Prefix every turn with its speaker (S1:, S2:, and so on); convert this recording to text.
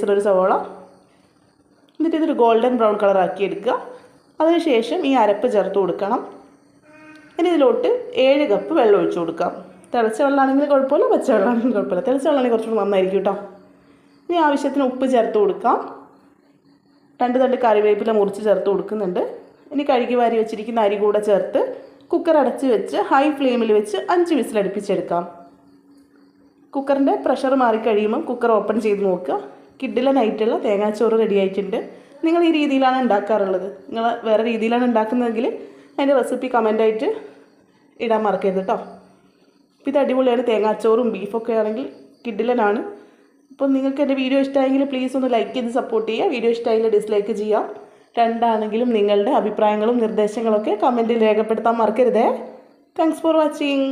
S1: സൈസിലൊരു സവോള. എന്നിട്ട് ഇതൊരു ഗോൾഡൻ ബ്രൗൺ കളർ ആക്കി എടുക്കുക. അതിനുശേഷം ഈ അരപ്പ് ചേർത്ത് കൊടുക്കണം. ഇനി ഇതിലോട്ട് 7 കപ്പ് വെള്ളം ഒഴിച്ച് കൊടുക്കാം. തിളച്ച വെള്ളമാണെങ്കിലും കുഴപ്പമില്ല, പച്ച വെള്ളമാണെങ്കിലും കുഴപ്പമില്ല. തിളച്ച വെള്ളമാണെങ്കിൽ കുറച്ചുകൂടി നന്നായിരിക്കും കേട്ടോ. ഇനി ആവശ്യത്തിന് ഉപ്പ് ചേർത്ത് കൊടുക്കാം. 2 തണ്ട് കറിവേപ്പില മുറിച്ച് ചേർത്ത് കൊടുക്കുന്നുണ്ട്. ഇനി കഴുകി വാരി വെച്ചിരിക്കുന്ന അരി കൂടെ ചേർത്ത് കുക്കർ അടച്ച് വെച്ച് ഹൈ ഫ്ലെയിമിൽ വെച്ച് 5 വിസിലടുപ്പിച്ചെടുക്കാം. കുക്കറിൻ്റെ പ്രഷർ മാറിക്കഴിയുമ്പം കുക്കർ ഓപ്പൺ ചെയ്ത് നോക്കുക. കിഡിലനായിട്ടുള്ള തേങ്ങാച്ചോറ് റെഡി ആയിട്ടുണ്ട്. നിങ്ങൾ ഈ രീതിയിലാണ് ഉണ്ടാക്കാറുള്ളത്, നിങ്ങൾ വേറെ രീതിയിലാണ് ഉണ്ടാക്കുന്നതെങ്കിൽ അതിൻ്റെ റെസിപ്പി കമൻ്റായിട്ട് ഇടാൻ മറക്കരുത് കേട്ടോ. ഇത് അടിപൊളിയാണ്. തേങ്ങാച്ചോറും ബീഫൊക്കെ ആണെങ്കിൽ കിഡിലനാണ്. അപ്പോൾ നിങ്ങൾക്ക് എൻ്റെ വീഡിയോ ഇഷ്ടമായെങ്കിൽ പ്ലീസ് ഒന്ന് ലൈക്ക് ചെയ്ത് സപ്പോർട്ട് ചെയ്യുക. വീഡിയോ ഇഷ്ടമായെങ്കിൽ ഡിസ്ലൈക്ക് ചെയ്യാം. രണ്ടാണെങ്കിലും നിങ്ങളുടെ അഭിപ്രായങ്ങളും നിർദ്ദേശങ്ങളൊക്കെ കമൻറ്റിൽ രേഖപ്പെടുത്താൻ മറക്കരുതേ. Thanks for watching.